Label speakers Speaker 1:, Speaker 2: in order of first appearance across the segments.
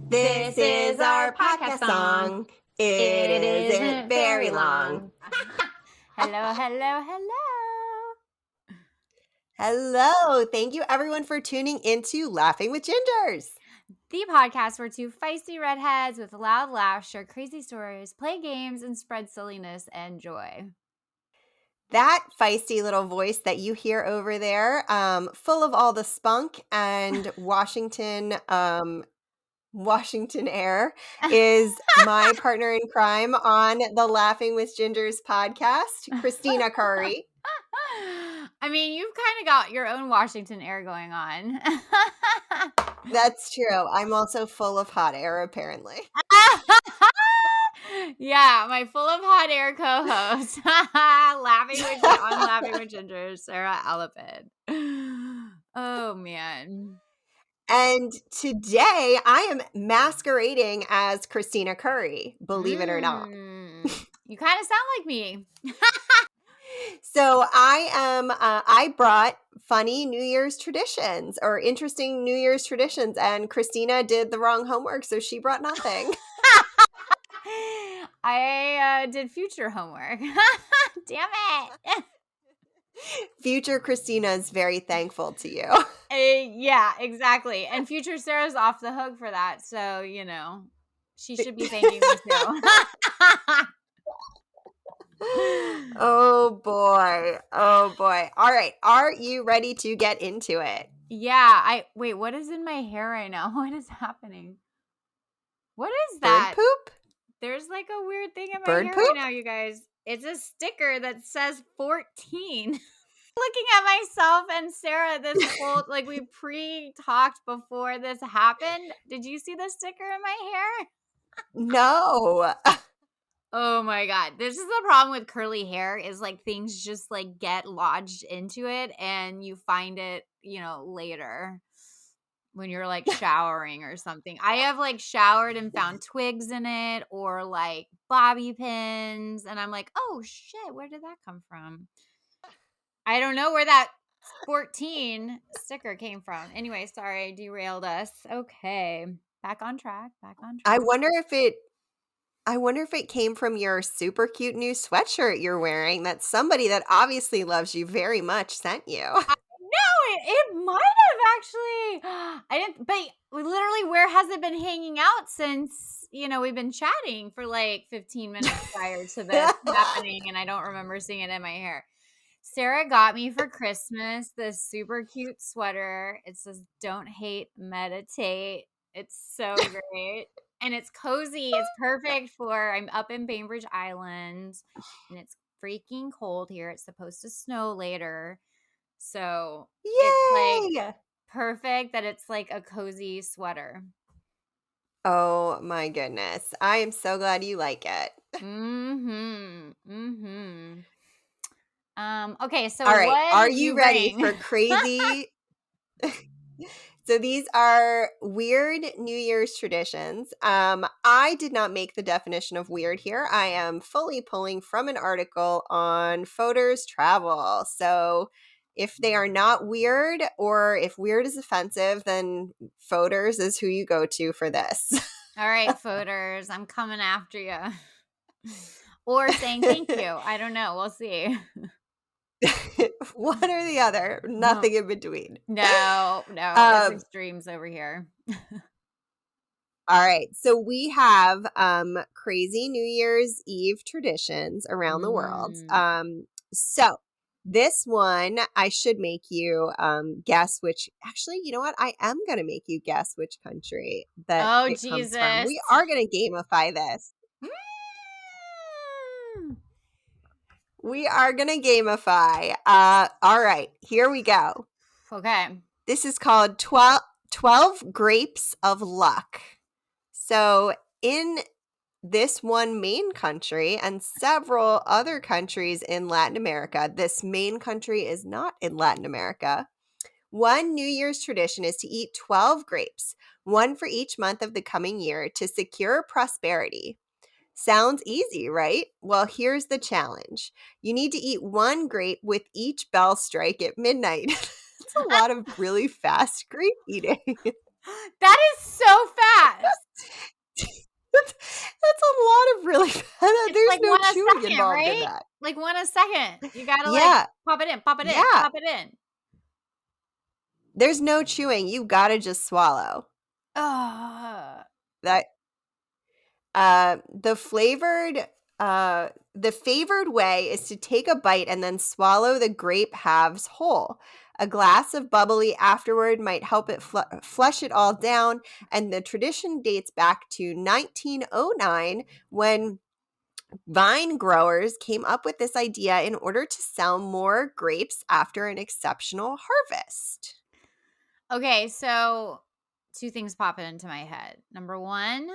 Speaker 1: This is our podcast song. It isn't very long.
Speaker 2: Hello, hello, hello.
Speaker 1: Hello. Thank you, everyone, for tuning into Laughing with Gingers.
Speaker 2: The podcast where two feisty redheads with loud laughs share crazy stories, play games, and spread silliness and joy.
Speaker 1: That feisty little voice that you hear over there, full of all the spunk and Washington air, is my partner in crime on the Laughing with Gingers podcast, Kristina Curry.
Speaker 2: I mean, you've kind of got your own Washington air going on.
Speaker 1: That's true. I'm also full of hot air, apparently.
Speaker 2: Yeah, my full of hot air co-host, Laughing with Ginger, Sara Alapid. Oh man.
Speaker 1: And today I am masquerading as Kristina Curry, believe it or not.
Speaker 2: You kind of sound like me.
Speaker 1: So I brought funny New Year's traditions or interesting New Year's traditions, and Kristina did the wrong homework, so she brought nothing.
Speaker 2: I did future homework. Damn it.
Speaker 1: Future Kristina is very thankful to you.
Speaker 2: Yeah, exactly. And future Sarah's off the hook for that. So, you know, she should be thanking me too.
Speaker 1: Oh boy. All right. Are you ready to get into it?
Speaker 2: Yeah. Wait, what is in my hair right now? What is happening? What is that?
Speaker 1: Bird poop?
Speaker 2: There's like a weird thing in my
Speaker 1: Bird
Speaker 2: hair
Speaker 1: poop?
Speaker 2: right now, you guys. It's a sticker that says 14. Looking at myself and Sarah this whole, like we pre-talked before this happened. Did you see the sticker in my hair?
Speaker 1: No.
Speaker 2: Oh my God. This is the problem with curly hair is like things just like get lodged into it and you find it, you know, later when you're like showering or something. I have like showered and found twigs in it or like bobby pins. And I'm like, oh shit, where did that come from? I don't know where that 14 sticker came from. Anyway, sorry, I derailed us. Okay. Back on track.
Speaker 1: I wonder if it came from your super cute new sweatshirt you're wearing that somebody that obviously loves you very much sent you.
Speaker 2: No, it might have actually. I didn't, but literally, where has it been hanging out since, you know, we've been chatting for like 15 minutes prior to this happening, and I don't remember seeing it in my hair. Sarah got me for Christmas this super cute sweater. It says, "Don't hate, meditate." It's so great. And it's cozy. It's perfect for, I'm up in Bainbridge Island, and it's freaking cold here. It's supposed to snow later. So
Speaker 1: Yay!
Speaker 2: it's like perfect that it's like a cozy sweater.
Speaker 1: Oh my goodness. I am so glad you like it.
Speaker 2: Okay, so
Speaker 1: all right,
Speaker 2: what
Speaker 1: are
Speaker 2: did
Speaker 1: you ready for crazy? So these are weird New Year's traditions. I did not make the definition of weird here. I am fully pulling from an article on Fodor's Travel. So if they are not weird or if weird is offensive, then Fodor's is who you go to for this.
Speaker 2: All right, Fodor's, I'm coming after you. Or saying thank you. I don't know. We'll see.
Speaker 1: One or the other. Nothing in between.
Speaker 2: No. It's extremes over here.
Speaker 1: All right. So we have crazy New Year's Eve traditions around the world. So this one, I should make you guess which. Actually, you know what? I am going to make you guess which country that it comes from. We are going to gamify this. We are going to gamify. All right. Here we go.
Speaker 2: Okay.
Speaker 1: This is called 12 Grapes of Luck. So in this one main country and several other countries in Latin America, this main country is not in Latin America. One New Year's tradition is to eat 12 grapes, one for each month of the coming year, to secure prosperity. Sounds easy, right? Well, here's the challenge. You need to eat one grape with each bell strike at midnight. That's a lot of really fast grape eating.
Speaker 2: That is so fast. a
Speaker 1: chewing
Speaker 2: second,
Speaker 1: involved in
Speaker 2: right?
Speaker 1: that.
Speaker 2: Like 1 a second. You gotta like
Speaker 1: Yeah.
Speaker 2: pop it in, pop it in,
Speaker 1: Yeah.
Speaker 2: pop it in.
Speaker 1: There's no chewing. You gotta just swallow.
Speaker 2: Ugh.
Speaker 1: That the favored way is to take a bite and then swallow the grape halves whole. A glass of bubbly afterward might help it flush it all down, and the tradition dates back to 1909 when vine growers came up with this idea in order to sell more grapes after an exceptional harvest.
Speaker 2: Okay, so 2 things popping into my head. Number 1,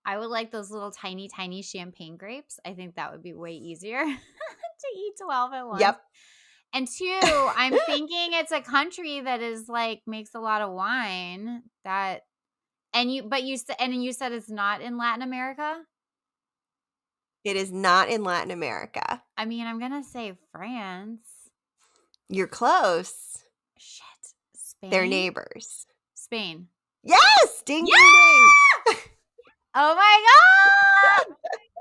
Speaker 2: I would like those little tiny, tiny champagne grapes. I think that would be way easier to eat 12 at once.
Speaker 1: Yep.
Speaker 2: And 2, I'm thinking it's a country that is like makes a lot of wine that and you said it's not in Latin America?
Speaker 1: It is not in Latin America.
Speaker 2: I mean, I'm going to say France.
Speaker 1: You're close.
Speaker 2: Shit. Spain?
Speaker 1: They're neighbors.
Speaker 2: Spain.
Speaker 1: Yes! Ding,
Speaker 2: Yeah!
Speaker 1: ding, ding.
Speaker 2: Oh my God!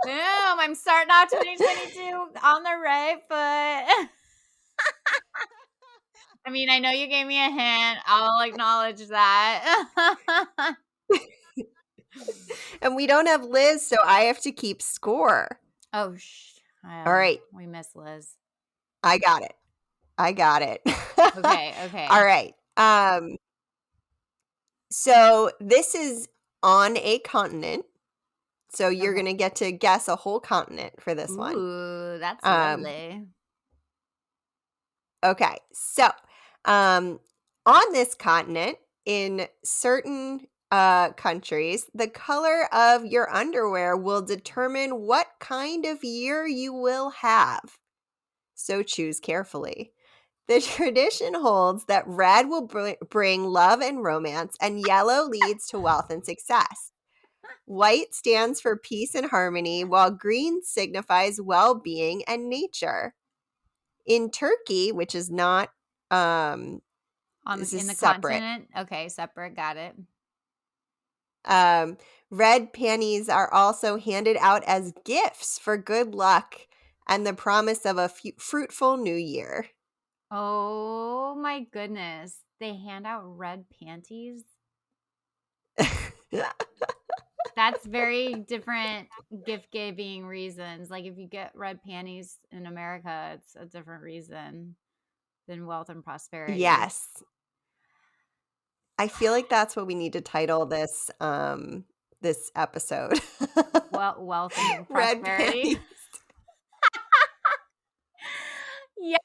Speaker 2: Boom! I'm starting out 2022 on the right foot. I mean, I know you gave me a hint. I'll acknowledge that.
Speaker 1: And we don't have Liz, so I have to keep score.
Speaker 2: Oh,
Speaker 1: All right.
Speaker 2: We miss Liz.
Speaker 1: I got it.
Speaker 2: Okay.
Speaker 1: All right. So this is on a continent. So you're going to get to guess a whole continent for this one.
Speaker 2: Ooh, that's lovely.
Speaker 1: Okay. So on this continent, in certain countries, the color of your underwear will determine what kind of year you will have. So choose carefully. The tradition holds that red will bring love and romance, and yellow leads to wealth and success. White stands for peace and harmony, while green signifies well-being and nature. In Turkey, which is not
Speaker 2: In the
Speaker 1: separate.
Speaker 2: continent? Okay, separate. Got it.
Speaker 1: Red panties are also handed out as gifts for good luck and the promise of a fruitful new year.
Speaker 2: Oh my goodness. They hand out red panties? That's very different gift-giving reasons. Like if you get red panties in America, it's a different reason than wealth and prosperity.
Speaker 1: Yes. I feel like that's what we need to title this this episode.
Speaker 2: Wealth and
Speaker 1: Red
Speaker 2: prosperity.
Speaker 1: panties.
Speaker 2: Yes.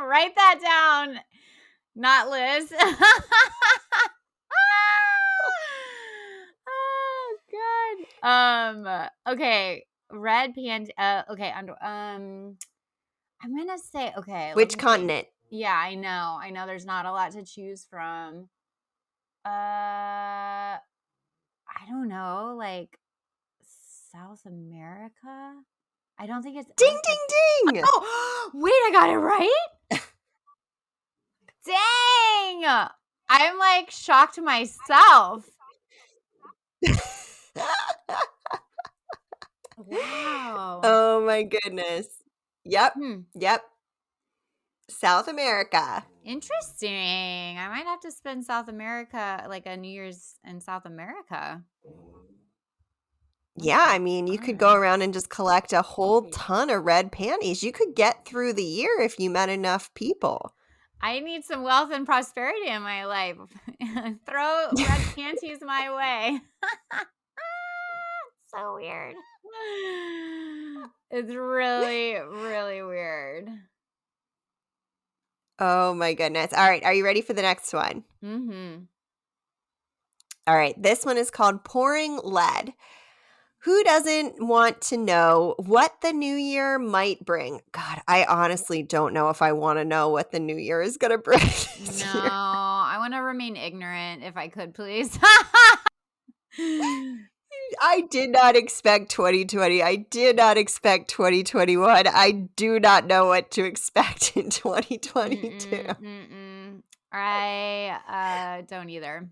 Speaker 2: Write that down. Not Liz. Oh God. Okay. Red panty. Okay. I'm gonna say okay. let
Speaker 1: Which
Speaker 2: me
Speaker 1: continent?
Speaker 2: think. Yeah, I know. There's not a lot to choose from. I don't know. Like South America. I don't think it's
Speaker 1: Ding, ding, ding.
Speaker 2: Oh, wait, I got it right? Dang! I'm like shocked myself. Wow.
Speaker 1: Oh my goodness. Yep.
Speaker 2: Hmm.
Speaker 1: Yep. South America.
Speaker 2: Interesting. I might have to spend South America, like a New Year's in South America.
Speaker 1: Yeah, I mean, you could go around and just collect a whole ton of red panties. You could get through the year if you met enough people.
Speaker 2: I need some wealth and prosperity in my life. Throw red panties my way. So weird. It's really, really weird.
Speaker 1: Oh my goodness. All right, are you ready for the next one?
Speaker 2: Mm-hmm.
Speaker 1: All right, this one is called pouring lead. Who doesn't want to know what the new year might bring? God, I honestly don't know if I want to know what the new year is going to bring this
Speaker 2: No,
Speaker 1: year.
Speaker 2: I want to remain ignorant if I could, please.
Speaker 1: I did not expect 2020. I did not expect 2021. I do not know what to expect in 2022.
Speaker 2: I don't either.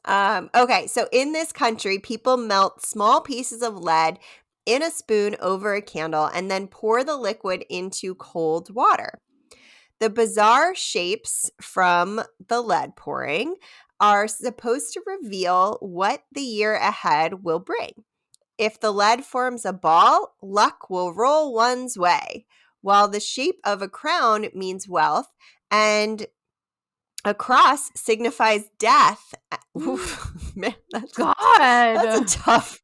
Speaker 1: Okay, so in this country, people melt small pieces of lead in a spoon over a candle and then pour the liquid into cold water. The bizarre shapes from the lead pouring are supposed to reveal what the year ahead will bring. If the lead forms a ball, luck will roll one's way, while the shape of a crown means wealth and a cross signifies death. Oof, man, that's a
Speaker 2: God.
Speaker 1: tough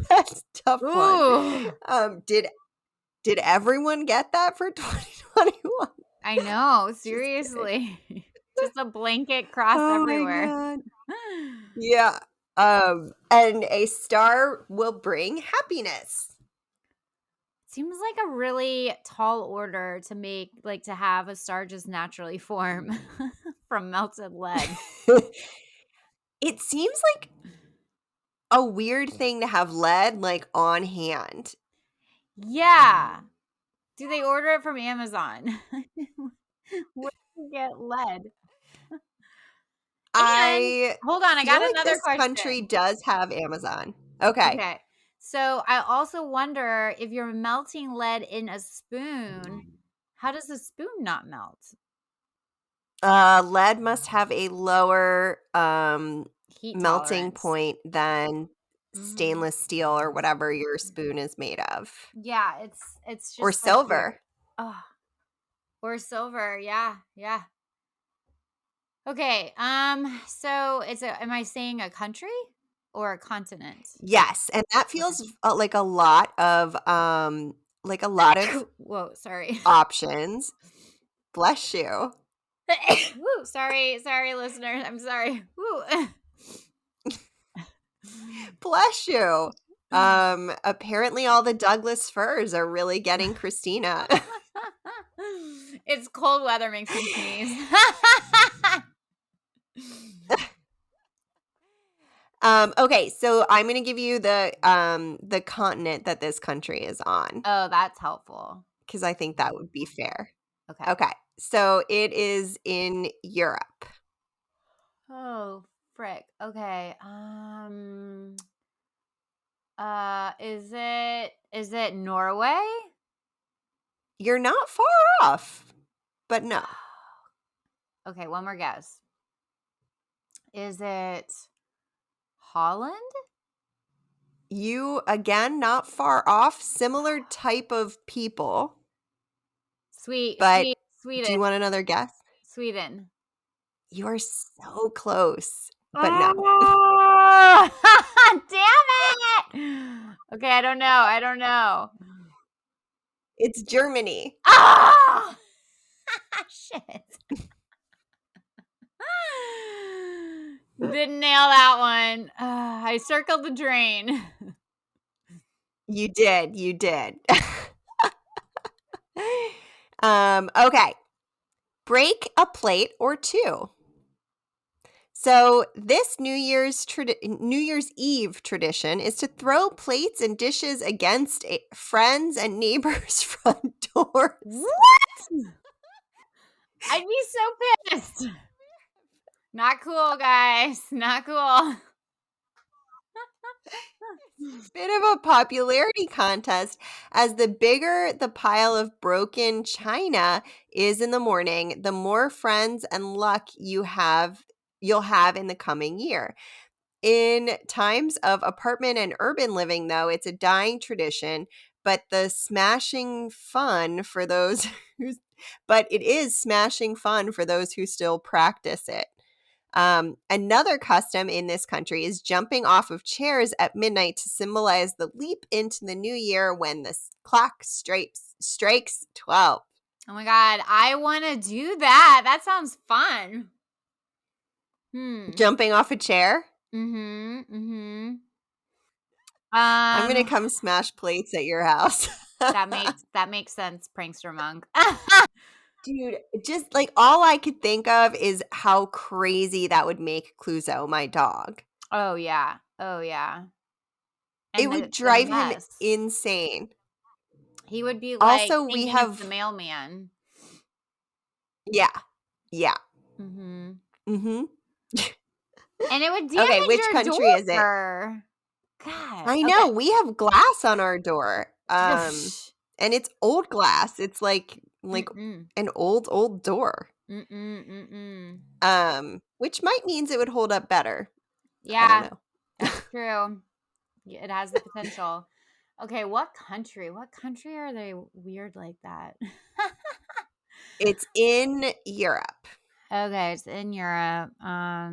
Speaker 1: that's a tough one.
Speaker 2: Ooh.
Speaker 1: Did everyone get that for 2021?
Speaker 2: I know.
Speaker 1: Just kidding.
Speaker 2: Seriously. Just a blanket cross
Speaker 1: Oh my
Speaker 2: everywhere.
Speaker 1: god. Yeah. And a star will bring happiness.
Speaker 2: Seems like a really tall order to make, like to have a star just naturally form from melted lead.
Speaker 1: It seems like a weird thing to have lead like on hand.
Speaker 2: Yeah. Do they order it from Amazon? Where do you get lead? And
Speaker 1: I
Speaker 2: hold on, I
Speaker 1: feel
Speaker 2: got
Speaker 1: like
Speaker 2: another
Speaker 1: this country
Speaker 2: question.
Speaker 1: does have Amazon. Okay.
Speaker 2: Okay. So I also wonder if you're melting lead in a spoon, how does the spoon not melt?
Speaker 1: Lead must have a lower
Speaker 2: Heat
Speaker 1: melting
Speaker 2: tolerance.
Speaker 1: point than
Speaker 2: Mhm.
Speaker 1: stainless steel or whatever your spoon is made of.
Speaker 2: Yeah, it's
Speaker 1: Or
Speaker 2: just like weird.
Speaker 1: silver.
Speaker 2: Oh, or silver. Yeah, yeah. Okay. So it's a. Am I saying a country or a continent?
Speaker 1: Yes, and that
Speaker 2: Okay.
Speaker 1: feels like a lot of
Speaker 2: Whoa, sorry.
Speaker 1: options. Bless you.
Speaker 2: Woo, sorry, listeners. I'm sorry. Woo.
Speaker 1: Bless you. Apparently all the Douglas firs are really getting Christina.
Speaker 2: It's cold weather makes me sneeze.
Speaker 1: Okay, so I'm going to give you the continent that this country is on
Speaker 2: Oh, that's helpful.
Speaker 1: because I think that would be fair.
Speaker 2: Okay.
Speaker 1: Okay. So it is in Europe.
Speaker 2: Oh, frick. Okay. Is it Norway?
Speaker 1: You're not far off, but no.
Speaker 2: Okay, one more guess. Is it Holland?
Speaker 1: You again not far off, similar type of people, but do
Speaker 2: Sweden.
Speaker 1: you want another guess?
Speaker 2: Sweden.
Speaker 1: You are so close, but no.
Speaker 2: Oh, damn it! Okay, I don't know.
Speaker 1: It's Germany.
Speaker 2: Oh, shit! Didn't nail that one. I circled the drain.
Speaker 1: You did. You did. Okay. Break a plate or two. So this New Year's Eve tradition is to throw plates and dishes against friends and neighbors' front doors.
Speaker 2: What? I'd be so pissed. Not cool, guys. Not cool.
Speaker 1: Bit of a popularity contest, as the bigger the pile of broken china is in the morning, the more friends and luck you'll have in the coming year. In times of apartment and urban living, though, it's a dying tradition, but the smashing fun for those who but it is smashing fun for those who still practice it. Another custom in this country is jumping off of chairs at midnight to symbolize the leap into the new year when the clock strikes 12.
Speaker 2: Oh my God. I want to do that. That sounds fun.
Speaker 1: Jumping off a chair?
Speaker 2: Mm-hmm.
Speaker 1: I'm going to come smash plates at your house.
Speaker 2: That makes sense, prankster monk.
Speaker 1: Dude, just like all I could think of is how crazy that would make Cluzo, my dog.
Speaker 2: Oh yeah. And
Speaker 1: It would
Speaker 2: the
Speaker 1: drive him
Speaker 2: mess.
Speaker 1: insane.
Speaker 2: He would be like
Speaker 1: Also, we
Speaker 2: thinking it's the
Speaker 1: have
Speaker 2: mailman.
Speaker 1: yeah.
Speaker 2: Mm-hmm.
Speaker 1: Mhm.
Speaker 2: And it would
Speaker 1: Okay,
Speaker 2: damage
Speaker 1: which
Speaker 2: your
Speaker 1: country is it?
Speaker 2: door. God.
Speaker 1: I
Speaker 2: Okay.
Speaker 1: know, we have glass on our door. And it's old glass. It's like
Speaker 2: Mm-mm.
Speaker 1: an old door.
Speaker 2: Mm-mm.
Speaker 1: Which might means it would hold up better. I don't
Speaker 2: Yeah,
Speaker 1: know.
Speaker 2: that's true. It has the potential. Okay, what country? What country are they weird like that?
Speaker 1: It's in Europe.
Speaker 2: Okay, it's in Europe. I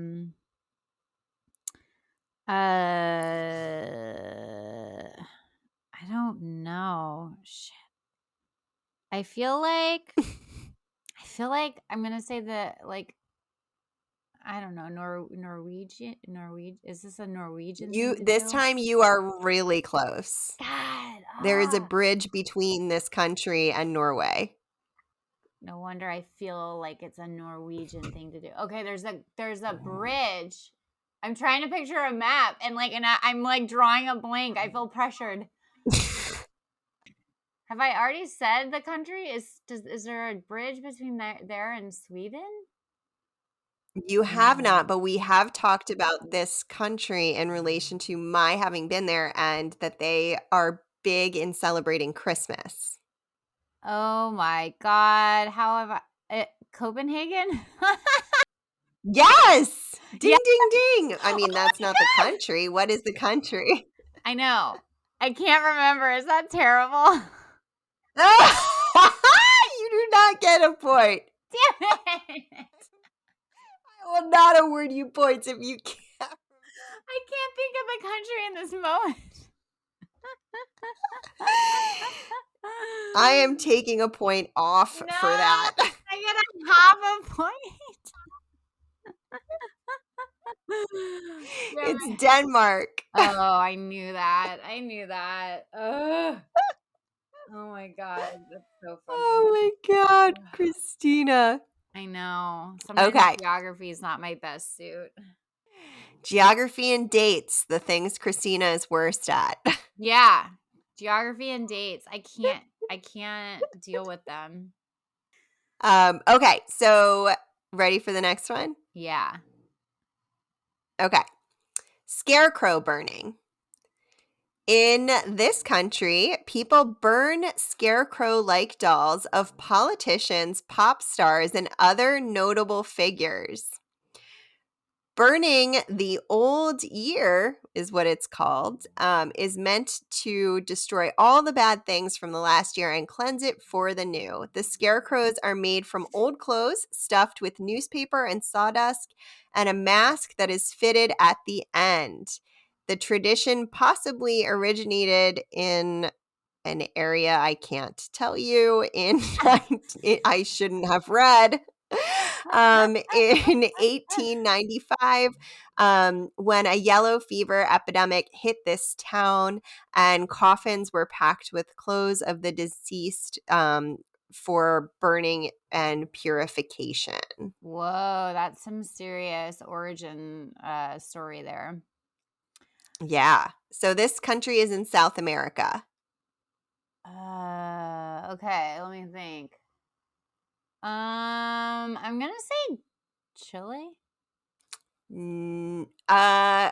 Speaker 2: don't know. Shit. I feel like I'm gonna say I don't know, Norwegian. Is this a Norwegian thing to
Speaker 1: This
Speaker 2: do?
Speaker 1: time you are really close.
Speaker 2: God,
Speaker 1: There is a bridge between this country and Norway.
Speaker 2: no wonder I feel like it's a Norwegian thing to do. Okay, there's a bridge. I'm trying to picture a map and I'm like drawing a blank. I feel pressured. Have I already said the country? Is there a bridge between there and Sweden?
Speaker 1: You have
Speaker 2: No.
Speaker 1: not, but we have talked about this country in relation to my having been there and that they are big in celebrating Christmas.
Speaker 2: Oh my God. How have Copenhagen?
Speaker 1: Yes!
Speaker 2: Yeah.
Speaker 1: Ding, ding, ding. I mean, that's not the country. What is the country?
Speaker 2: I know. I can't remember. Is that terrible?
Speaker 1: You do not get a point.
Speaker 2: Damn it.
Speaker 1: I will not award you points if you can't.
Speaker 2: I can't think of the country in this moment.
Speaker 1: I am taking a point off
Speaker 2: No,
Speaker 1: for that.
Speaker 2: I get a half a point. Damn
Speaker 1: It's
Speaker 2: it.
Speaker 1: Denmark.
Speaker 2: Oh, I knew that. Ugh. Oh my God. That's so funny.
Speaker 1: Oh my God, Christina.
Speaker 2: I know. Sometimes
Speaker 1: Okay.
Speaker 2: geography is not my best suit.
Speaker 1: Geography and dates, the things Christina is worst at.
Speaker 2: Yeah. Geography and dates. I can't deal with them.
Speaker 1: Okay, so ready for the next one?
Speaker 2: Yeah.
Speaker 1: Okay. Scarecrow burning. In this country, people burn scarecrow-like dolls of politicians, pop stars, and other notable figures. Burning the old year is what it's called, is meant to destroy all the bad things from the last year and cleanse it for the new. The scarecrows are made from old clothes stuffed with newspaper and sawdust and a mask that is fitted at the end. The tradition possibly originated in an area I can't tell you I shouldn't have read. In 1895, when a yellow fever epidemic hit this town, and coffins were packed with clothes of the deceased for burning and purification.
Speaker 2: Whoa, that's some serious origin story there.
Speaker 1: Yeah. So this country is in South America.
Speaker 2: Okay, let me think. I'm gonna say Chile.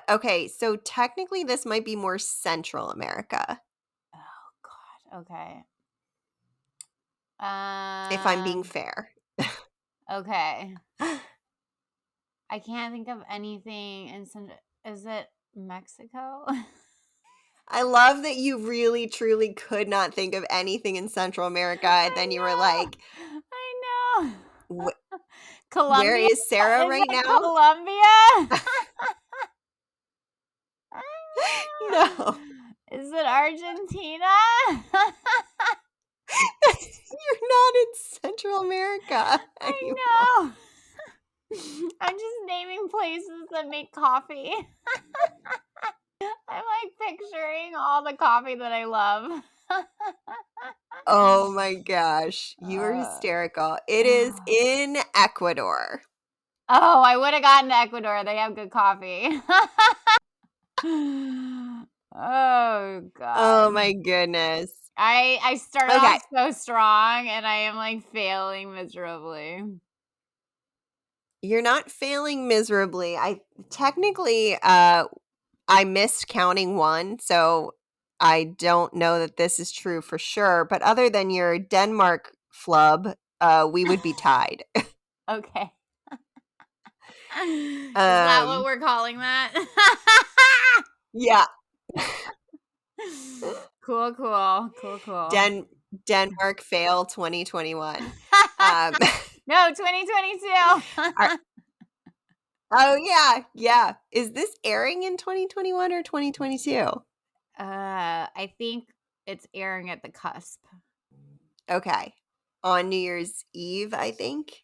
Speaker 1: Okay, so technically this might be more Central America,
Speaker 2: Oh God. Okay.
Speaker 1: if I'm being fair.
Speaker 2: Okay. I can't think of anything in Central. Is it Mexico?
Speaker 1: I love that you really, truly could not think of anything in Central America, and then you were like,
Speaker 2: I know.
Speaker 1: where
Speaker 2: Colombia?
Speaker 1: is Sarah
Speaker 2: Is
Speaker 1: right
Speaker 2: it
Speaker 1: now?
Speaker 2: Colombia?
Speaker 1: No.
Speaker 2: Is it Argentina?
Speaker 1: You're not in Central America anymore.
Speaker 2: I know. I'm just naming places that make coffee. I'm like picturing all the coffee that I love.
Speaker 1: Oh my gosh, you are hysterical. It is in Ecuador.
Speaker 2: Oh, I would have gotten to Ecuador. They have good coffee. Oh God.
Speaker 1: Oh my goodness.
Speaker 2: I started
Speaker 1: Okay.
Speaker 2: off so strong and I am like failing miserably.
Speaker 1: You're not failing miserably. I missed counting one, so I don't know that this is true for sure. But other than your Denmark flub, we would be tied.
Speaker 2: Okay. Is that what we're calling that?
Speaker 1: Yeah.
Speaker 2: Cool.
Speaker 1: Denmark fail 2021.
Speaker 2: No, 2022.
Speaker 1: Oh yeah. Is this airing in 2021 or 2022?
Speaker 2: I think it's airing at the cusp.
Speaker 1: Okay. On New Year's Eve, I think.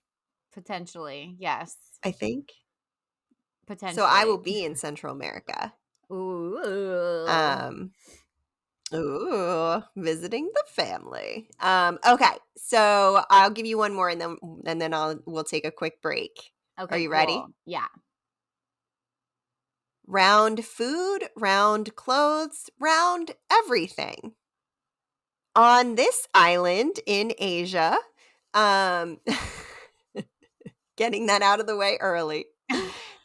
Speaker 2: Potentially, yes.
Speaker 1: I think.
Speaker 2: Potentially.
Speaker 1: So I will be in Central America.
Speaker 2: Ooh.
Speaker 1: Visiting the family. Okay, so I'll give you one more, and then we'll take a quick break.
Speaker 2: Okay,
Speaker 1: Are you
Speaker 2: cool.
Speaker 1: ready?
Speaker 2: Yeah.
Speaker 1: Round food, round clothes, round everything. On this island in Asia, getting that out of the way early.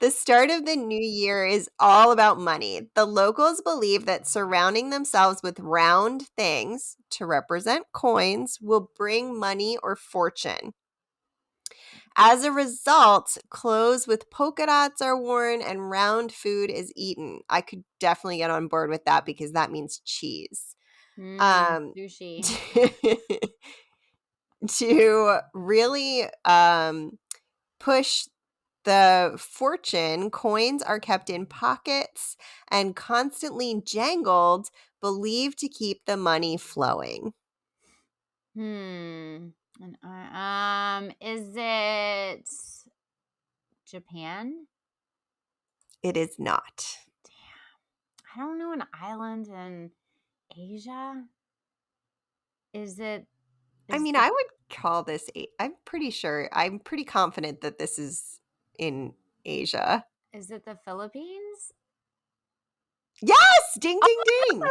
Speaker 1: The start of the new year is all about money. The locals believe that surrounding themselves with round things to represent coins will bring money or fortune. As a result, clothes with polka dots are worn and round food is eaten. I could definitely get on board with that because that means cheese.
Speaker 2: Sushi.
Speaker 1: To really push the fortune, coins are kept in pockets and constantly jangled, believed to keep the money flowing.
Speaker 2: Is it Japan?
Speaker 1: It is not.
Speaker 2: Damn. I don't know an island in Asia.
Speaker 1: I would call this, I'm pretty confident that this is in Asia.
Speaker 2: Is it the Philippines?
Speaker 1: Yes! Ding, ding, ding.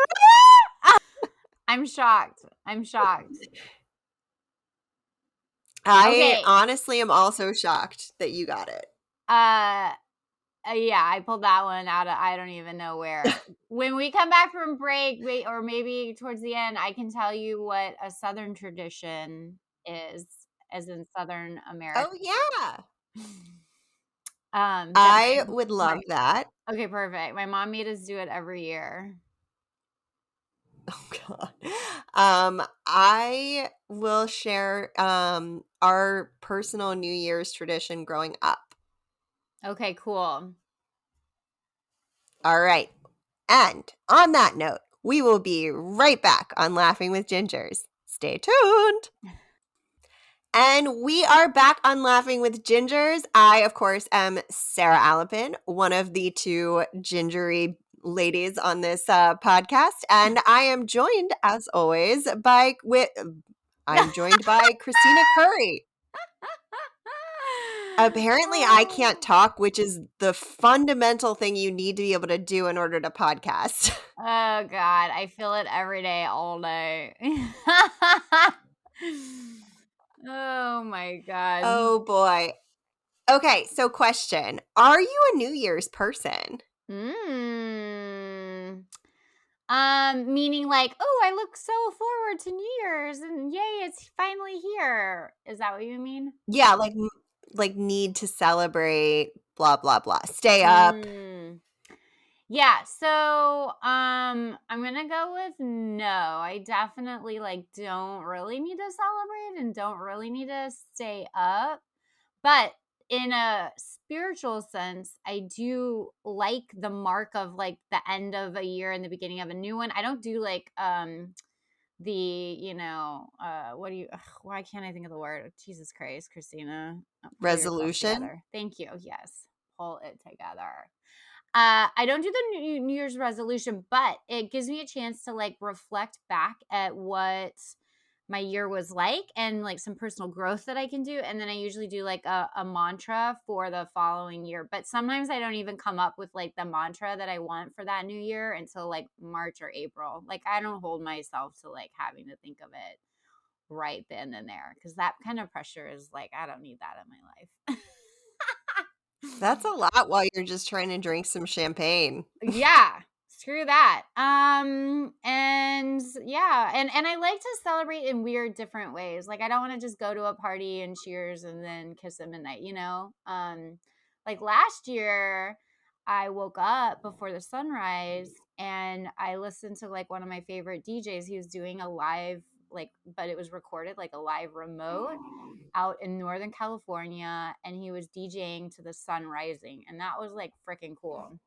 Speaker 2: I'm shocked.
Speaker 1: I
Speaker 2: Okay.
Speaker 1: honestly am also shocked that you got it.
Speaker 2: Yeah, I pulled that one out of I don't even know where. When we come back from break, or maybe towards the end, I can tell you what a Southern tradition is, as in Southern America.
Speaker 1: Oh, yeah.
Speaker 2: I
Speaker 1: I would love that.
Speaker 2: Okay, perfect. My mom made us do it every year.
Speaker 1: Oh God. I will share our personal New Year's tradition growing up.
Speaker 2: Okay, cool.
Speaker 1: All right. And on that note, we will be right back on Laughing with Gingers. Stay tuned. And we are back on Laughing with Gingers. I, of course, am Sarah Alapin, one of the two gingery ladies on this podcast, and I am joined, as always, by Kristina Curry. Apparently, I can't talk, which is the fundamental thing you need to be able to do in order to podcast.
Speaker 2: Oh God, I feel it every day, all day. Oh my God.
Speaker 1: Oh boy. Okay, so question. Are you a New Year's person?
Speaker 2: Meaning like, oh, I look so forward to New Year's and yay, it's finally here. Is that what you mean?
Speaker 1: Yeah, like need to celebrate, blah blah blah. Stay up.
Speaker 2: Yeah, so I'm gonna go with no. I definitely don't really need to celebrate and don't really need to stay up. But in a spiritual sense, I do like the mark of the end of a year and the beginning of a new one. I don't do why can't I think of the word? Jesus Christ, Kristina. Pull yourself
Speaker 1: Resolution.
Speaker 2: together. Thank you. Yes. Pull it together. I don't do the New Year's resolution, but it gives me a chance to reflect back at what my year was like and some personal growth that I can do. And then I usually do a mantra for the following year. But sometimes I don't even come up with the mantra that I want for that new year until March or April. I don't hold myself to having to think of it right then and there because that kind of pressure is I don't need that in my life.
Speaker 1: That's a lot while you're just trying to drink some champagne.
Speaker 2: Yeah, screw that. And yeah, and I like to celebrate in weird different ways. Like I don't want to just go to a party and cheers and then kiss at midnight, you know? Like last year I woke up before the sunrise and I listened to like one of my favorite DJs. He was doing a live like but it was recorded like a live remote out in Northern California and he was DJing to the sun rising and that was like freaking cool.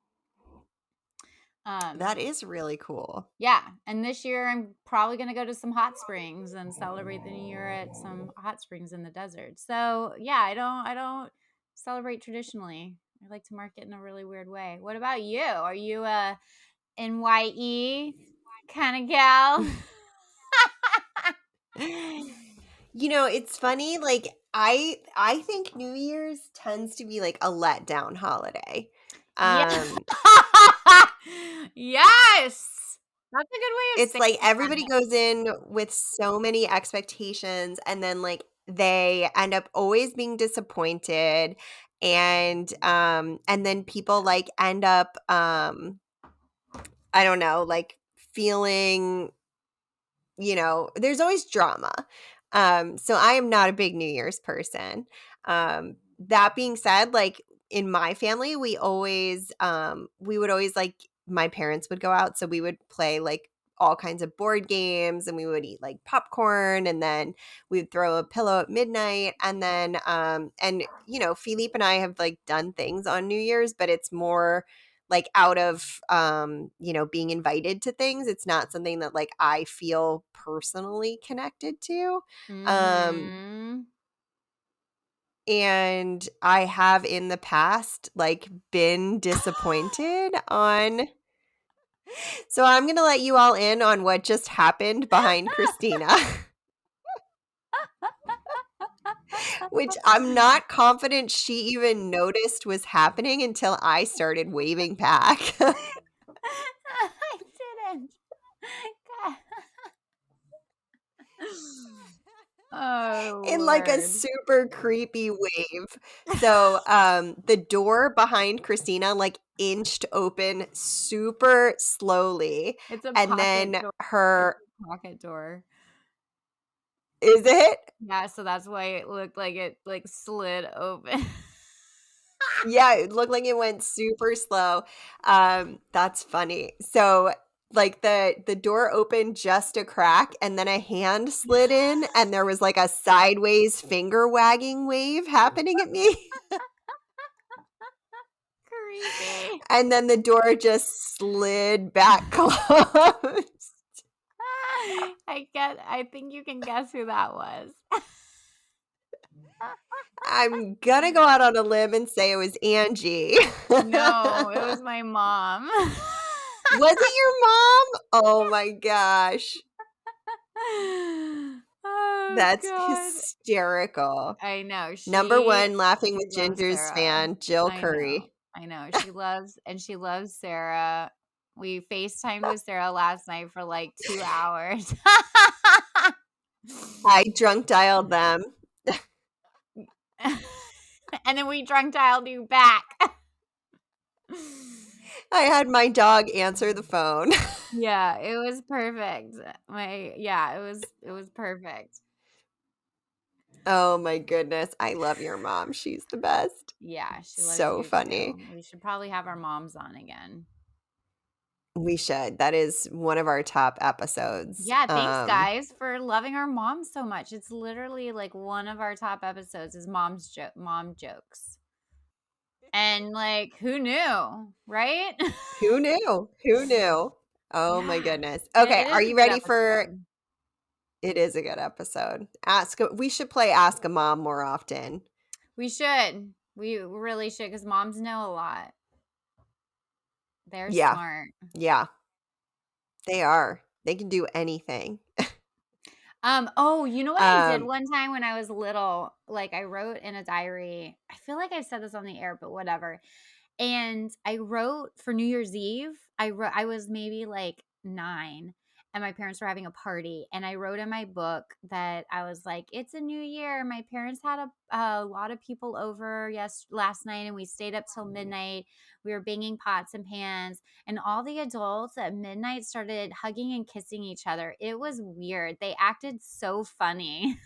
Speaker 1: That is really cool.
Speaker 2: Yeah, and this year I'm probably going to go to some hot springs and celebrate the new year at some hot springs in the desert. So, yeah, I don't celebrate traditionally. I like to mark it in a really weird way. What about you? Are you a NYE kind of gal?
Speaker 1: It's funny, like I think New Year's tends to be like a letdown holiday.
Speaker 2: Yeah.
Speaker 1: Um
Speaker 2: Yes. That's a good way of
Speaker 1: it's
Speaker 2: saying
Speaker 1: like
Speaker 2: that.
Speaker 1: everybody goes in with so many expectations and then like they end up always being disappointed and then people like end up I don't know, like feeling there's always drama. So I am not a big New Year's person. That being said, like in my family, we would always like my parents would go out, so we would play like all kinds of board games and we would eat like popcorn and then we would throw a pillow at midnight and Philippe and I have like done things on New Year's, but it's more like out of being invited to things. It's not something that like I feel personally connected to. um
Speaker 2: Mhm.
Speaker 1: and I have in the past like been disappointed on. So I'm going to let you all in on what just happened behind Kristina. Which I'm not confident she even noticed was happening until I started waving back.
Speaker 2: I didn't. God. Oh,
Speaker 1: In like a
Speaker 2: Lord.
Speaker 1: super creepy wave. So the door behind Christina like inched open super slowly.
Speaker 2: It's a
Speaker 1: And
Speaker 2: pocket
Speaker 1: then
Speaker 2: door. It's
Speaker 1: her
Speaker 2: a pocket door.
Speaker 1: is it?
Speaker 2: Yeah, so that's why it looked like it like slid open.
Speaker 1: Yeah, it looked like it went super slow. That's funny. So like the door opened just a crack and then a hand slid in and there was like a sideways finger wagging wave happening at me.
Speaker 2: Creepy.
Speaker 1: And then the door just slid back closed.
Speaker 2: I think you can guess who that was.
Speaker 1: I'm gonna go out on a limb and say it was Angie.
Speaker 2: No, it was my mom.
Speaker 1: Was it your mom? Oh my gosh.
Speaker 2: Oh
Speaker 1: That's
Speaker 2: God.
Speaker 1: hysterical.
Speaker 2: I know.
Speaker 1: Number
Speaker 2: She
Speaker 1: one, Laughing
Speaker 2: she
Speaker 1: with
Speaker 2: loves
Speaker 1: Gingers
Speaker 2: Sarah.
Speaker 1: fan, Jill
Speaker 2: I know.
Speaker 1: Curry.
Speaker 2: I know. She loves Sarah. We FaceTimed with Sarah last night for like 2 hours.
Speaker 1: I drunk dialed them.
Speaker 2: And then we drunk dialed you back.
Speaker 1: I had my dog answer the phone.
Speaker 2: Yeah, it was perfect. It was perfect.
Speaker 1: Oh my goodness. I love your mom. She's the best.
Speaker 2: Yeah, she loves
Speaker 1: So
Speaker 2: you
Speaker 1: funny.
Speaker 2: too. We should probably have our moms on again.
Speaker 1: We should. That is one of our top episodes.
Speaker 2: Yeah, thanks guys for loving our moms so much. It's literally like one of our top episodes is mom jokes. And like who knew, right?
Speaker 1: Who knew? Who knew? Oh my
Speaker 2: Yeah.
Speaker 1: goodness. Okay,
Speaker 2: It
Speaker 1: are
Speaker 2: is a
Speaker 1: you
Speaker 2: good
Speaker 1: ready for
Speaker 2: episode.
Speaker 1: it is a good episode. We should play Ask a Mom more often.
Speaker 2: We should. We really should because moms know a lot. They're
Speaker 1: Yeah.
Speaker 2: smart.
Speaker 1: Yeah. They are. They can do anything.
Speaker 2: Oh, you know what I did
Speaker 1: Um
Speaker 2: one time when I was little? Like I wrote in a diary. I feel like I said this on the air, but whatever. And I wrote for New Year's Eve. I was maybe like 9. and my parents were having a party, and I wrote in my book that I was like, it's a new year. My parents had a lot of people over last night, and we stayed up till midnight. We were banging pots and pans, and all the adults at midnight started hugging and kissing each other. It was weird. They acted so funny.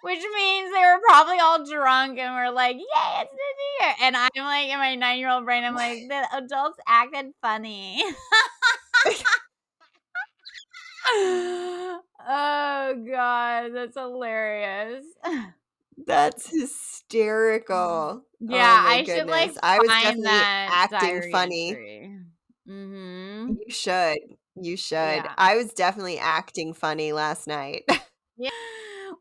Speaker 2: Which means they were probably all drunk and were like, yay, it's New Year. And I'm like, in my 9-year-old brain, I'm like, the adults acted funny. Oh, God. That's hilarious.
Speaker 1: That's hysterical. Oh
Speaker 2: Yeah,
Speaker 1: my
Speaker 2: I should like
Speaker 1: goodness. I was
Speaker 2: find
Speaker 1: definitely
Speaker 2: that
Speaker 1: acting
Speaker 2: diary
Speaker 1: funny.
Speaker 2: entry. Mm-hmm.
Speaker 1: You should. You should.
Speaker 2: Yeah.
Speaker 1: I was definitely acting funny last night.
Speaker 2: Yeah.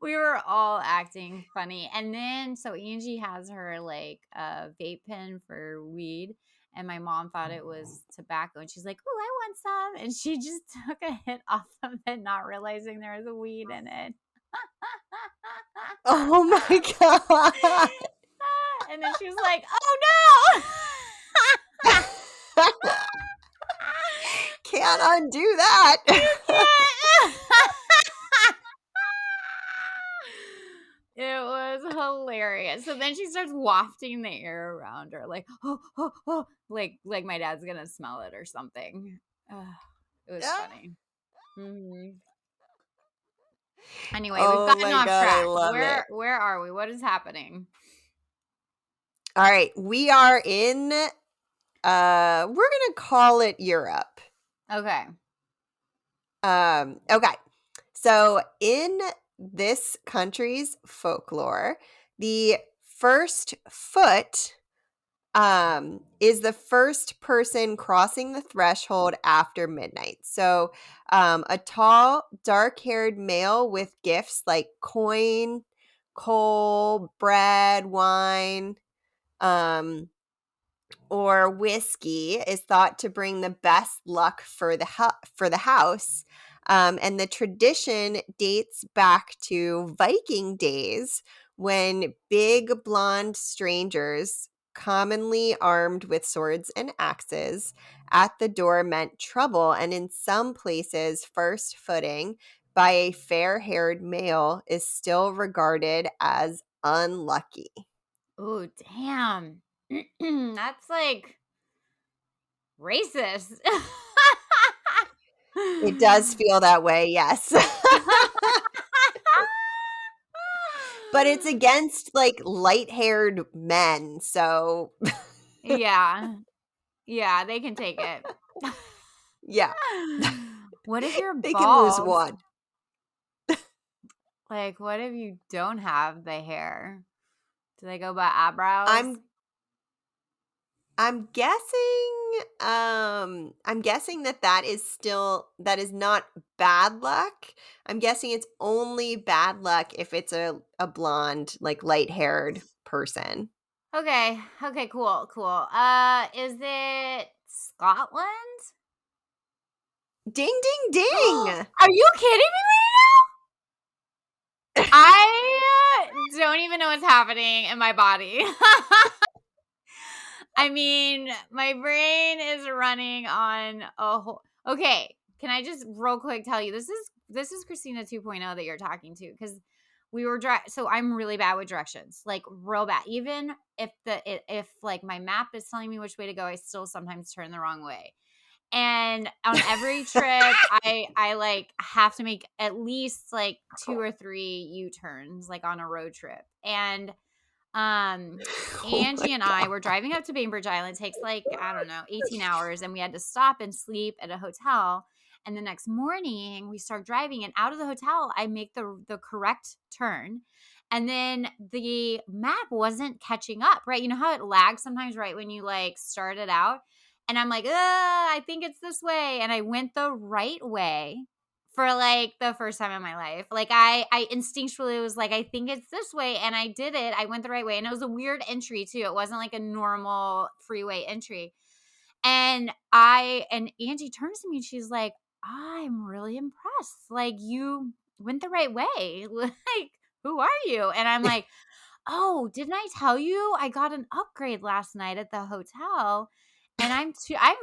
Speaker 2: We were all acting funny. And then so Angie has her like vape pen for weed. And my mom thought it was tobacco. And she's like, "Oh, I want some." And she just took a hit off of it, not realizing there was a weed in it.
Speaker 1: Oh my god.
Speaker 2: And then she was like, "Oh no."
Speaker 1: Can't undo that.
Speaker 2: You can't. It was hilarious. So then she starts wafting the air around her, like, oh, oh, oh, like my dad's gonna smell it or something. It was funny. Mm-hmm. Anyway, we've
Speaker 1: Oh
Speaker 2: gotten
Speaker 1: my
Speaker 2: off
Speaker 1: god, I
Speaker 2: track.
Speaker 1: love it.
Speaker 2: Where are we? What is happening?
Speaker 1: All right, we are in we're going to call it Europe.
Speaker 2: Okay.
Speaker 1: Okay. So in this country's folklore, the first foot is the first person crossing the threshold after midnight. So a tall, dark-haired male with gifts like coin, coal, bread, wine, or whiskey is thought to bring the best luck for the house. And the tradition dates back to Viking days when big blonde strangers, commonly armed with swords and axes, at the door meant trouble. And in some places, first footing by a fair-haired male is still regarded as unlucky.
Speaker 2: Oh, damn. That's like racist.
Speaker 1: It does feel that way, yes. But it's against like light-haired men, so
Speaker 2: Yeah. Yeah, they can take it.
Speaker 1: yeah.
Speaker 2: What if you're
Speaker 1: They can lose
Speaker 2: bald?
Speaker 1: one.
Speaker 2: Like, what if you don't have the hair? Do they go by eyebrows?
Speaker 1: I'm guessing that is not bad luck. I'm guessing it's only bad luck if it's a blonde, like light-haired person.
Speaker 2: Okay. Okay, cool. Is it Scotland?
Speaker 1: Ding ding ding.
Speaker 2: Are you kidding me right now? I don't even know what's happening in my body. I mean, my brain is running on a whole. Okay, can I just real quick tell you this is Kristina 2.0 that you're talking to, because we were so I'm really bad with directions, like real bad. Even if like my map is telling me which way to go, I still sometimes turn the wrong way. And on every trip, I like have to make at least like 2 or 3 U-turns, like on a road trip. And
Speaker 1: Oh
Speaker 2: Angie
Speaker 1: my
Speaker 2: and
Speaker 1: god.
Speaker 2: I were driving up to Bainbridge Island. It takes like, I don't know, 18 hours. And we had to stop and sleep at a hotel. And the next morning we start driving, and out of the hotel, I make the correct turn. And then the map wasn't catching up, right? You know how it lags sometimes, right? When you like start it out. And I'm like, I think it's this way. And I went the right way for like the first time in my life. Like I instinctually was like, I think it's this way. And I did it. I went the right way. And it was a weird entry too. It wasn't like a normal freeway entry. And Angie turns to me and she's like, I'm really impressed. Like you went the right way. Like, who are you? And I'm like, oh, didn't I tell you I got an upgrade last night at the hotel? And I'm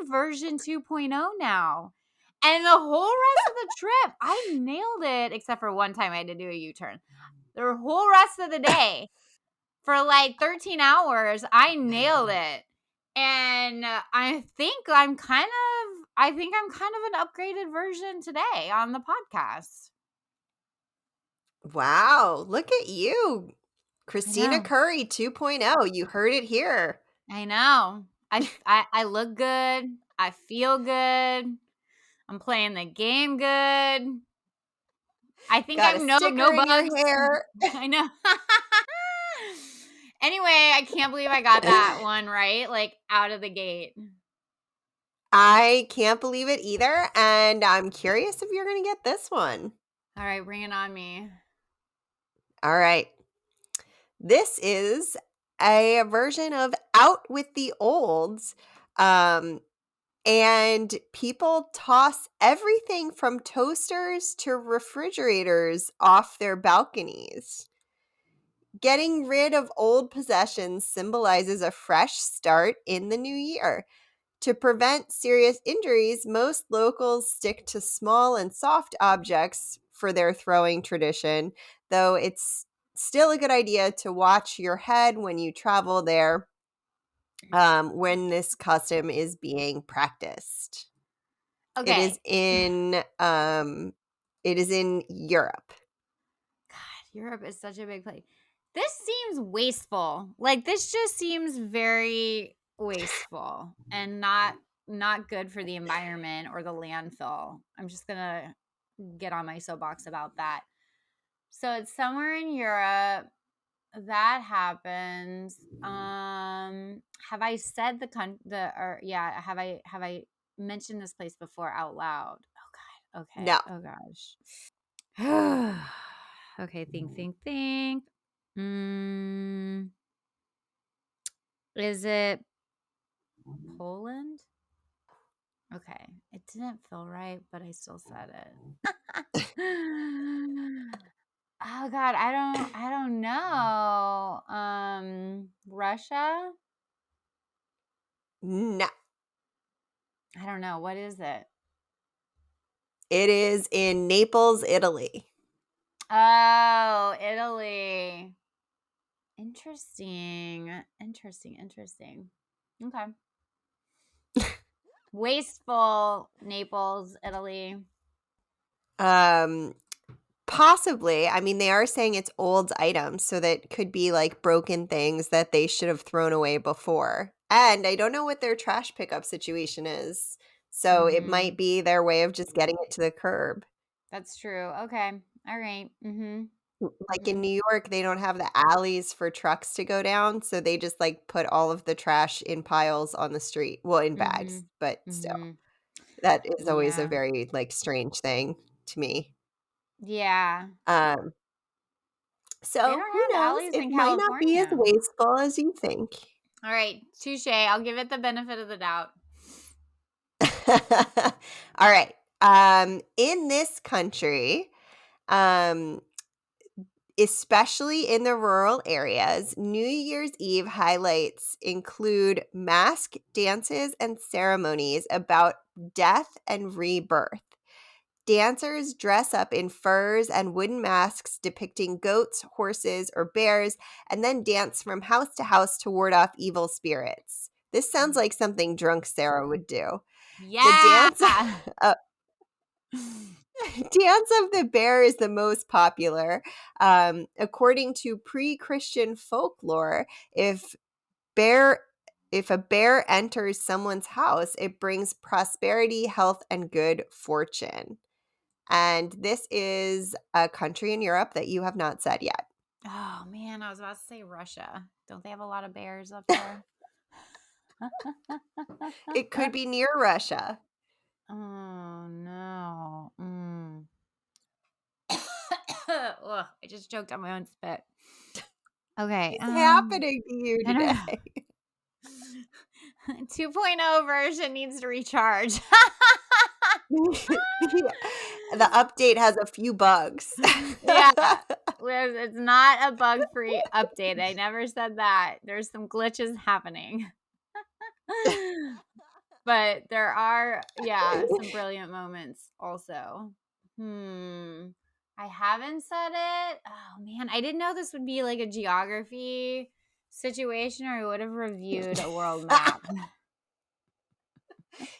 Speaker 2: version 2.0 now. And the whole rest of the trip, I nailed it, except for one time I had to do a U-turn. The whole rest of the day, for like 13 hours, I nailed it. And I think I'm kind of an upgraded version today on the podcast.
Speaker 1: Wow, look at you.
Speaker 2: I
Speaker 1: Kristina
Speaker 2: know.
Speaker 1: Curry 2.0. You heard it here.
Speaker 2: I know. I look good. I feel good. I'm playing the game good. I think
Speaker 1: Got a
Speaker 2: I'm no
Speaker 1: sticker in your
Speaker 2: bugs.
Speaker 1: hair.
Speaker 2: I know. Anyway, I can't believe I got that one right, like out of the gate.
Speaker 1: I can't believe it either, and I'm curious if you're going to get this one.
Speaker 2: All right, bring it on me.
Speaker 1: All right. This is a version of Out with the Olds. And people toss everything from toasters to refrigerators off their balconies. Getting rid of old possessions symbolizes a fresh start in the new year. To prevent serious injuries, most locals stick to small and soft objects for their throwing tradition, though it's still a good idea to watch your head when you travel there when this custom is being practiced. It is
Speaker 2: Okay.
Speaker 1: in Europe.
Speaker 2: God, Europe is such a big place. This seems wasteful. Like this just seems very wasteful and not good for the environment or the landfill. I'm just going to get on my soapbox about that. So it's somewhere in Europe that happens. Have I said have I mentioned this place before out loud? Oh god. Okay.
Speaker 1: No.
Speaker 2: Oh gosh. Okay, think. Is it Poland? Okay. It didn't feel right, but I still said it. Oh god, I don't know. Russia?
Speaker 1: No.
Speaker 2: I don't know. What is it?
Speaker 1: It is in Naples, Italy.
Speaker 2: Oh, Italy. Interesting. Okay. Wasteful Naples, Italy.
Speaker 1: Possibly. I mean, they are saying it's old items, so that could be like broken things that they should have thrown away before. And I don't know what their trash pickup situation is. So it might be their way of just getting it to the curb.
Speaker 2: That's true. Okay. All right.
Speaker 1: Like in New York, they don't have the alleys for trucks to go down, so they just like put all of the trash in piles on the street. Well, in bags, but still. That is always a
Speaker 2: Yeah.
Speaker 1: very like strange thing to me.
Speaker 2: Yeah.
Speaker 1: Um
Speaker 2: They
Speaker 1: So, who
Speaker 2: don't have
Speaker 1: knows?
Speaker 2: alleys
Speaker 1: It
Speaker 2: in
Speaker 1: might not be as
Speaker 2: California.
Speaker 1: wasteful as you think.
Speaker 2: All right. Touche. I'll give it the benefit of the doubt.
Speaker 1: All right. In this country, um, especially in the rural areas, New Year's Eve highlights include mask dances and ceremonies about death and rebirth. Dancers dress up in furs and wooden masks depicting goats, horses, or bears, and then dance from house to house to ward off evil spirits. This sounds like something drunk Sarah would do. The
Speaker 2: Yeah.
Speaker 1: dance of the bear is the most popular. According to pre-Christian folklore, if a bear enters someone's house, it brings prosperity, health, and good fortune. And this is a country in Europe that you have not said yet.
Speaker 2: Oh man, I was about to say Russia. Don't they have a lot of bears up there?
Speaker 1: It could be near Russia.
Speaker 2: Oh no. Ugh, I just choked on my own spit. Okay.
Speaker 1: What's happening to you
Speaker 2: I don't know.
Speaker 1: today?
Speaker 2: 2.0 version needs to recharge.
Speaker 1: The update has a few bugs.
Speaker 2: Yeah. It's not a bug-free update. I never said that. There's some glitches happening. But there are, some brilliant moments also. I haven't said it. Oh man, I didn't know this would be like a geography situation, or I would have reviewed a world map.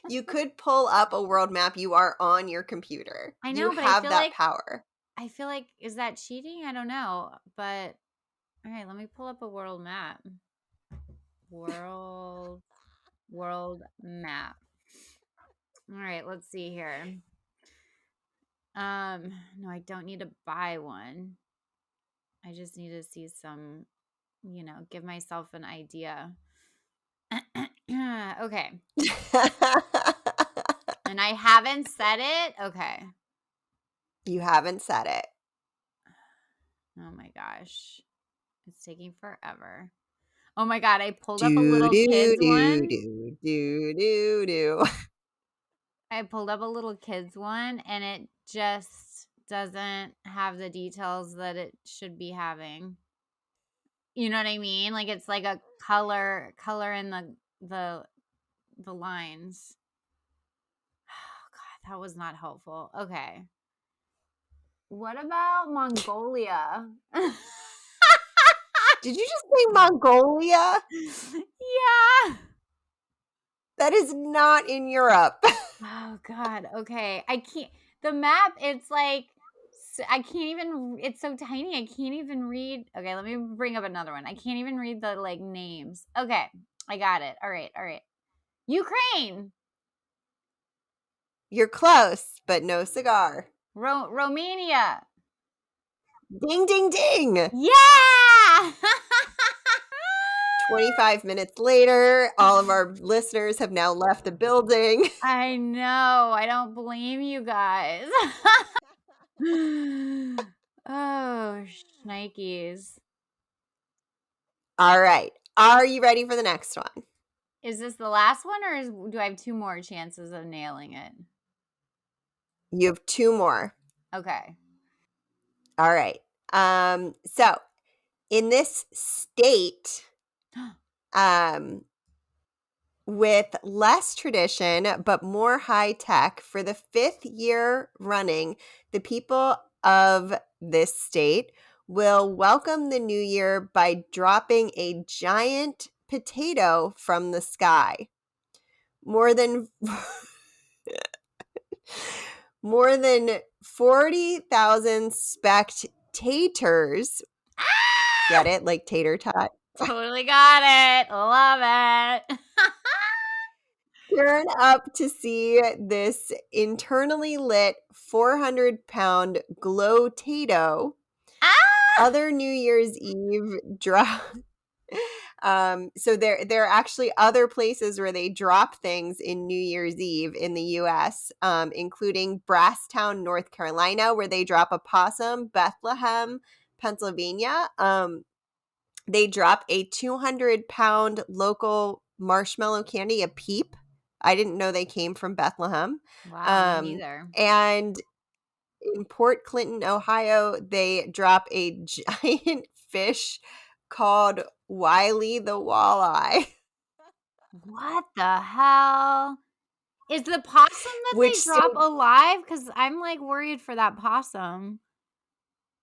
Speaker 1: You could pull up a world map. You are on your computer.
Speaker 2: I
Speaker 1: You
Speaker 2: know, but I
Speaker 1: have
Speaker 2: feel
Speaker 1: that
Speaker 2: like
Speaker 1: power.
Speaker 2: is that cheating? I don't know. But all right, let me pull up a world map. World map. All right, let's see here. No, I don't need to buy one. I just need to see some, give myself an idea. Okay. And I haven't said it. Okay.
Speaker 1: You haven't said it.
Speaker 2: Oh my gosh. It's taking forever. Oh my God, I pulled up a
Speaker 1: Do,
Speaker 2: little
Speaker 1: do,
Speaker 2: kids
Speaker 1: do,
Speaker 2: one.
Speaker 1: do, do, do, do.
Speaker 2: I pulled up a little kids one, and it just doesn't have the details that it should be having. You know what I mean? Like it's like a color in the lines. Oh God, that was not helpful. Okay. What about Mongolia?
Speaker 1: Did you just say Mongolia?
Speaker 2: Yeah.
Speaker 1: That is not in Europe.
Speaker 2: Oh God. Okay. I can't. The map. It's like I can't even. It's so tiny. I can't even read. Okay. Let me bring up another one. I can't even read the like names. Okay. I got it. All right. All right. Ukraine.
Speaker 1: You're close, but no cigar.
Speaker 2: Romania.
Speaker 1: Ding, ding, ding.
Speaker 2: Yeah.
Speaker 1: 25 minutes later, all of our listeners have now left the building.
Speaker 2: I know. I don't blame you guys. Oh, shnikes.
Speaker 1: All right. Are you ready for the next one?
Speaker 2: Is this the last one, or do I have two more chances of nailing it?
Speaker 1: You have two more.
Speaker 2: Okay.
Speaker 1: All right. So in this state, with less tradition but more high tech, for the 5th year running, the people of this state will welcome the new year by dropping a giant potato from the sky. More than 40,000 spectators. Get it? Like tater tot.
Speaker 2: Totally got it. Love it.
Speaker 1: Turn up to see this internally lit 400-pound glow-tato. Other New Year's Eve drop. So there are actually other places where they drop things in New Year's Eve in the U.S., including Brasstown, North Carolina, where they drop a possum. Bethlehem, Pennsylvania, they drop a 200-pound local marshmallow candy, a Peep. I didn't know they came from Bethlehem.
Speaker 2: Wow, me neither.
Speaker 1: And in Port Clinton, Ohio, they drop a giant fish called Wiley the Walleye.
Speaker 2: What the hell? Is the possum that they drop alive? Because I'm like worried for that possum.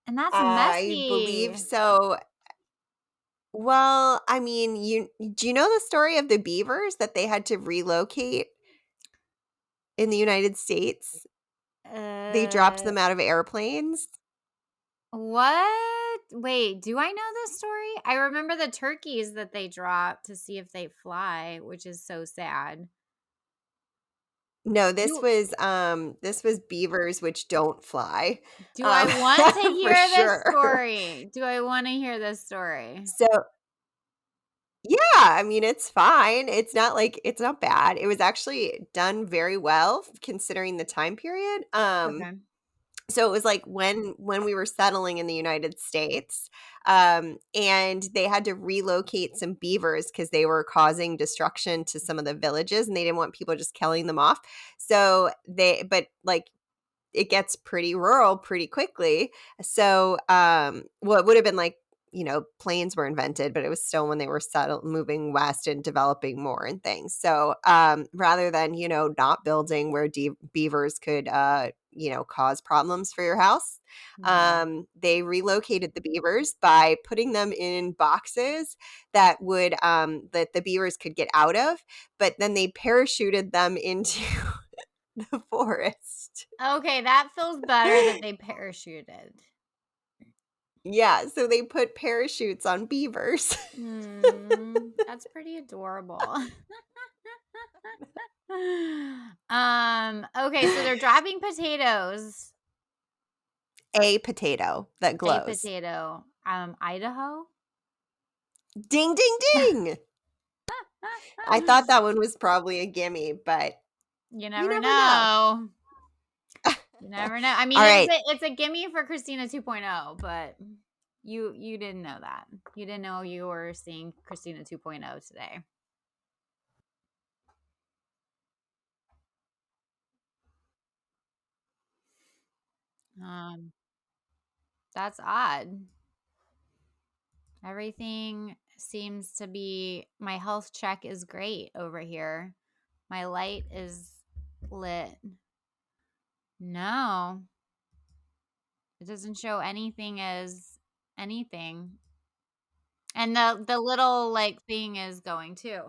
Speaker 2: And that's
Speaker 1: I
Speaker 2: messy.
Speaker 1: believe so. Well, I mean, do you know the story of the beavers that they had to relocate in the United States? They dropped them out of airplanes.
Speaker 2: What? Wait, do I know this story? I remember the turkeys that they dropped to see if they fly, which is so sad.
Speaker 1: No, this was beavers which don't fly.
Speaker 2: Do I want to hear this
Speaker 1: sure.
Speaker 2: story? Do I want to hear this story?
Speaker 1: So yeah, I mean, it's fine. It's not bad. It was actually done very well considering the time period.
Speaker 2: Okay.
Speaker 1: So it was like when we were settling in the United States, and they had to relocate some beavers because they were causing destruction to some of the villages, and they didn't want people just killing them off. So but like it gets pretty rural pretty quickly. So, well, it would have been like planes were invented, but it was still when they were moving west and developing more and things. So rather than, not building where beavers could, cause problems for your house, they relocated the beavers by putting them in boxes that the beavers could get out of, but then they parachuted them into the forest.
Speaker 2: Okay, that feels better that they parachuted.
Speaker 1: Yeah, so they put parachutes on beavers.
Speaker 2: That's pretty adorable. Okay, so they're dropping potatoes.
Speaker 1: A potato that
Speaker 2: A
Speaker 1: glows.
Speaker 2: potato. Idaho?
Speaker 1: Ding, ding, ding. I thought that one was probably a gimme, but
Speaker 2: You
Speaker 1: you
Speaker 2: never
Speaker 1: never know.
Speaker 2: know. You never know. I mean,
Speaker 1: All right.
Speaker 2: it's a gimme for Kristina 2.0, but you didn't know that. You didn't know you were seeing Kristina 2.0 today. That's odd. Everything seems to be, my health check is great over here. My light is lit. No. It doesn't show anything as anything. And the little like thing is going too.